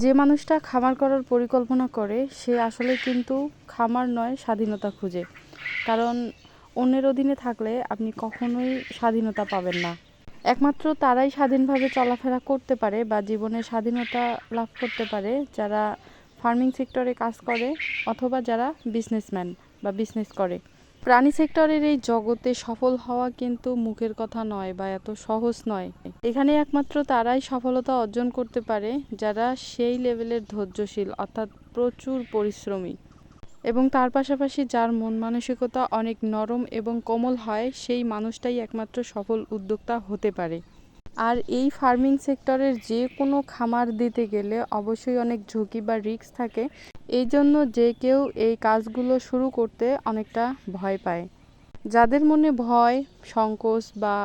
যে মানুষটা খামার করার পরিকল্পনা করে সে আসলে কিন্তু খামার নয়, স্বাধীনতা খুঁজে। কারণ অন্যের অধীনে থাকলে আপনি কখনোই স্বাধীনতা পাবেন না। একমাত্র তারাই স্বাধীনভাবে চলাফেরা করতে পারে বা জীবনে স্বাধীনতা লাভ করতে পারে যারা ফার্মিং সেক্টরে কাজ করে অথবা যারা বিজনেসম্যান বা বিজনেস করে। প্রাণী সেক্টরের এই জগতে সফল হওয়া কিন্তু মুখের কথা নয় বা এত সহজ নয়। এখানে একমাত্র তারাই সফলতা অর্জন করতে পারে যারা সেই লেভেলের ধৈর্যশীল, অর্থাৎ প্রচুর পরিশ্রমী, এবং তার পাশাপাশি যার মন মানসিকতা অনেক নরম এবং কোমল হয়, সেই মানুষটাই একমাত্র সফল উদ্যোক্তা হতে পারে। আর এই ফার্মিং সেক্টরের যে কোনো খামার দিতে গেলে অবশ্যই অনেক ঝুঁকি বা রিস্ক থাকে। এই জন্য যে কেউ এই কাজগুলো শুরু করতে অনেকটা ভয় পায়। যাদের মনে ভয়, সংকোচ বা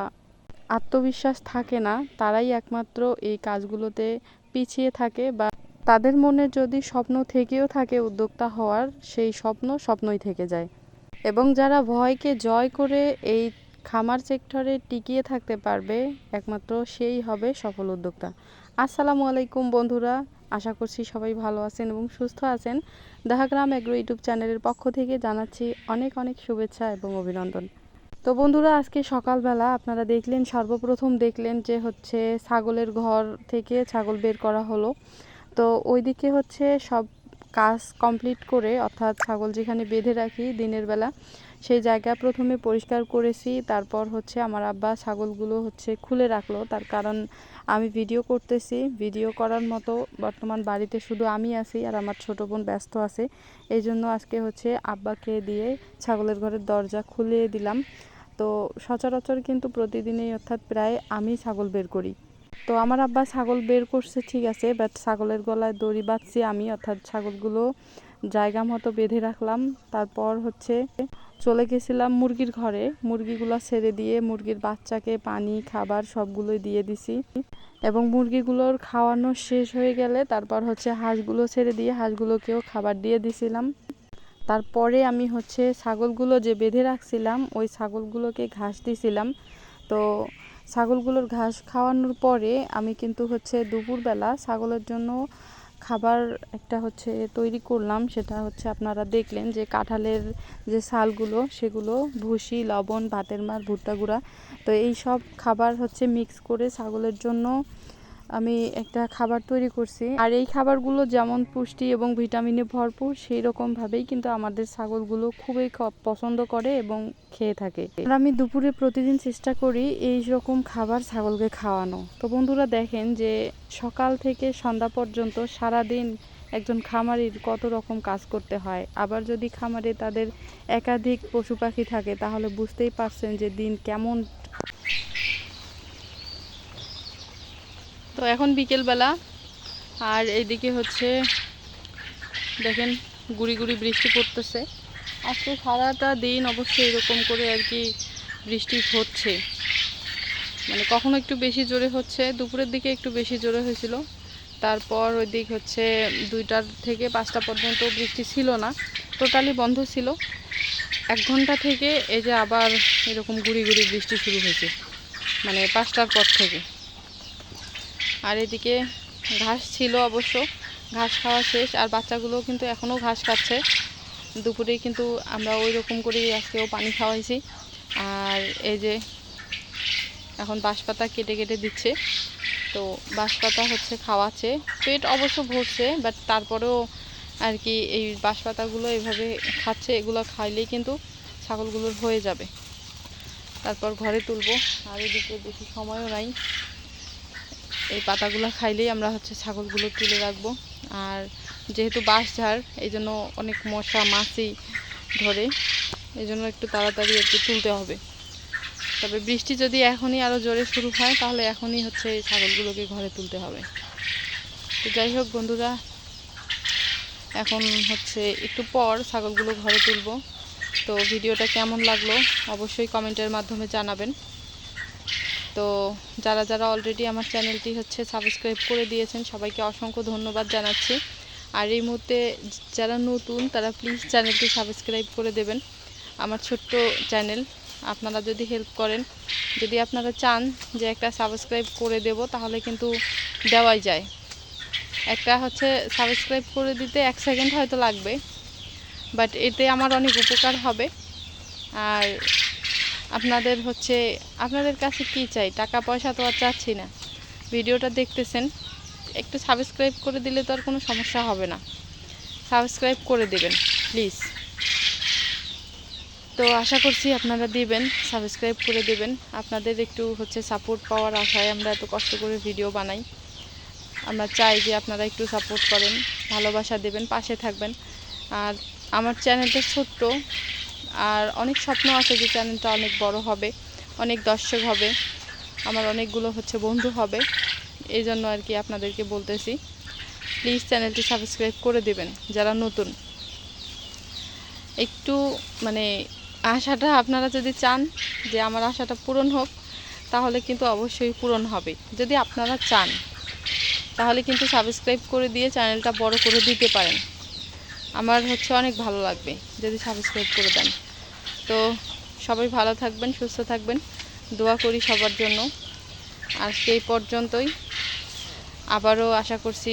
আত্মবিশ্বাস থাকে না, তারাই একমাত্র এই কাজগুলোতে পিছিয়ে থাকে, বা তাদের মনে যদি স্বপ্ন থেকেও থাকে উদ্যোক্তা হওয়ার, সেই স্বপ্নই থেকে যায়। এবং যারা ভয়কে জয় করে এই খামার সেক্টরে টিকিয়ে থাকতে পারবে, একমাত্র সেই হবে সফল উদ্যোক্তা। আসসালামু আলাইকুম বন্ধুরা, আশা করছি সবাই ভালো আছেন এবং সুস্থ আছেন। দাহাগ্রাম এগ্রো ইউটিউব চ্যানেলের পক্ষ থেকে জানাচ্ছি অনেক অনেক শুভেচ্ছা এবং অভিনন্দন। তো বন্ধুরা, আজকে সকালবেলা আপনারা সর্বপ্রথম দেখলেন যে ছাগলের ঘর থেকে ছাগল বের করা হলো। তো ওইদিকে সব কাজ কমপ্লিট করে, অর্থাৎ ছাগল যেখানে বেঁধে রাখি দিনের বেলা, সেই জায়গা প্রথমে পরিষ্কার করেছি। তারপর আমার আব্বা ছাগলগুলো খুলে রাখলো, তার কারণ আমি ভিডিও করতেছি, ভিডিও করার মতো বর্তমান বাড়িতে শুধু আমি আছি আর আমার ছোট বোন ব্যস্ত আছে। এই জন্য আজকে আব্বাকে দিয়ে ছাগলের ঘরের দরজা খুলে দিলাম। তো সচরাচর কিন্তু প্রতিদিনই, অর্থাৎ প্রায় আমি ছাগল বের করি। তো আমার আব্বা ছাগল বের করছে ঠিক আছে, বাট ছাগলের গলায় দড়ি বাঁধছি আমি, অর্থাৎ ছাগলগুলো জায়গা মতো বেঁধে রাখলাম। তারপর চলে গেছিলাম মুরগির ঘরে, মুরগিগুলো ছেড়ে দিয়ে মুরগির বাচ্চাকে পানি খাবার সবগুলোই দিয়ে দিছি। এবং মুরগিগুলোর খাওয়ানো শেষ হয়ে গেলে তারপর হাঁসগুলো ছেড়ে দিয়ে হাঁসগুলোকেও খাবার দিয়ে দিছিলাম। তারপরে আমি ছাগলগুলো যে বেঁধে রাখছিলাম ওই ছাগলগুলোকে ঘাস দিছিলাম। তো ছাগলগুলোর ঘাস খাওয়ানোর পরে আমি কিন্তু দুপুরবেলা ছাগলের জন্য খাবার একটা তৈরি করলাম। সেটা আপনারা দেখলেন যে কাঁঠালের যে ছালগুলো, সেগুলো ভুসি, লবণ, ভাতের মার, ভুট্টা গুঁড়া, তো এই সব খাবার মিক্স করে ছাগলের জন্য আমি একটা খাবার তৈরি করছি। আর এই খাবারগুলো যেমন পুষ্টি এবং ভিটামিনে ভরপুর, সেই রকমভাবেই কিন্তু আমাদের ছাগলগুলো খুবই পছন্দ করে এবং খেয়ে থাকে। আর আমি দুপুরে প্রতিদিন চেষ্টা করি এই রকম খাবার ছাগলকে খাওয়ানো। তো বন্ধুরা, দেখেন যে সকাল থেকে সন্ধ্যা পর্যন্ত সারাদিন একজন খামারির কত রকম কাজ করতে হয়। আবার যদি খামারে তাদের একাধিক পশু পাখি থাকে তাহলে বুঝতেই পারছেন যে দিন কেমন। তো এখন বিকেলবেলা, আর এইদিকে দেখেন গুড়ি গুড়ি বৃষ্টি পড়তেছে। আজকে সারাটা দিন অবশ্যই এরকম করে আর কি বৃষ্টি হচ্ছে, মানে কখনো একটু বেশি জোরে হচ্ছে, দুপুরের দিকে একটু বেশি জোরে হয়েছিল। তারপর ওই দিক 2টা থেকে 5টা পর্যন্ত বৃষ্টি ছিল না, টোটালি বন্ধ ছিল। 1 ঘন্টা থেকে এই যে আবার এরকম গুড়ি গুড়ি বৃষ্টি শুরু হয়েছে, মানে 5টার পর থেকে। আর এদিকে ঘাস ছিল, অবশ্য ঘাস খাওয়া শেষ, আর বাচ্চাগুলো কিন্তু এখনও ঘাস খাচ্ছে। দুপুরেই কিন্তু আমরা ওই রকম করেই আজকেও পানি খাওয়াইছি। আর এই যে এখন বাঁশপাতা কেটে কেটে দিচ্ছে, তো বাঁশপাতা খাওয়াচ্ছে, পেট অবশ্য ভরছে, বাট তারপরেও আর কি এই বাঁশপাতাগুলো এভাবে খাচ্ছে। এগুলো খাইলেই কিন্তু ছাগলগুলোর হয়ে যাবে। তারপর ঘরে তুলবো, আর এদিকে বেশি সময়ও নাই, এই পাতাগুলো খাইলেই আমরা ছাগলগুলো তুলে রাখবো। আর যেহেতু বাঁশঝাড়, এই জন্য অনেক মশা মাছি ধরে, এই জন্য একটু তাড়াতাড়ি একটু তুলতে হবে। তবে বৃষ্টি যদি এখনই আরও জোরে শুরু হয় তাহলে এখনই এই ছাগলগুলোকে ঘরে তুলতে হবে। তো যাই হোক বন্ধুরা, এখন একটু পর ছাগলগুলো ঘরে তুলবো। তো ভিডিওটা কেমন লাগলো অবশ্যই কমেন্টের মাধ্যমে জানাবেন। তো যারা যারা অলরেডি আমার চ্যানেলটি সাবস্ক্রাইব করে দিয়েছেন সবাইকে অসংখ্য ধন্যবাদ জানাচ্ছি। আর এই মুহূর্তে যারা নতুন তারা প্লিজ চ্যানেলটি সাবস্ক্রাইব করে দেবেন। আমার ছোট্ট চ্যানেল, আপনারা যদি হেল্প করেন, যদি আপনারা চান যে একটা সাবস্ক্রাইব করে দেব, তাহলে কিন্তু দেওয়াই যায়। একটা হচ্ছে সাবস্ক্রাইব করে দিতে 1 সেকেন্ড হয়তো লাগবে, বাট এতে আমার অনেক উপকার হবে। আর আপনাদের কাছে কি চাই, টাকা পয়সা তো আর চাচ্ছি না। ভিডিওটা দেখতেছেন, একটু সাবস্ক্রাইব করে দিলে তো আর কোনো সমস্যা হবে না। সাবস্ক্রাইব করে দিবেন প্লিজ। তো আশা করছি আপনারা দিবেন, সাবস্ক্রাইব করে দিবেন। আপনাদের একটু সাপোর্ট পাওয়ার আশায় আমরা এত কষ্ট করে ভিডিও বানাই। আমরা চাই যে আপনারা একটু সাপোর্ট করেন, ভালোবাসা দেবেন, পাশে থাকবেন। আর আমার চ্যানেলটা ছোট্ট, আর অনেক স্বপ্ন আছে যে চ্যানেলটা অনেক বড় হবে, অনেক দর্শক হবে, আমার অনেকগুলো বন্ধু হবে। এই জন্য আর কি আপনাদেরকে বলতেছি, প্লিজ চ্যানেলটি সাবস্ক্রাইব করে দিবেন যারা নতুন। একটু আশাটা আপনারা যদি চান যে আমার আশাটা পূরণ হোক, তাহলে কিন্তু অবশ্যই পূরণ হবে। যদি আপনারা চান তাহলে কিন্তু সাবস্ক্রাইব করে দিয়ে চ্যানেলটা বড় করে দিতে পারেন। আমার অনেক ভালো লাগবে যদি সাবস্ক্রাইব করে দেন। তো সবাই ভালো থাকবেন, সুস্থ থাকবেন, দোয়া করি সবার জন্য। আজকে এই পর্যন্তই। আবারও আশা করছি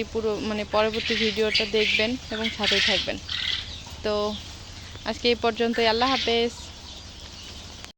পরবর্তী ভিডিওটা দেখবেন এবং সাথেই থাকবেন। তো আজকে এই পর্যন্তই। আল্লাহ হাফেজ।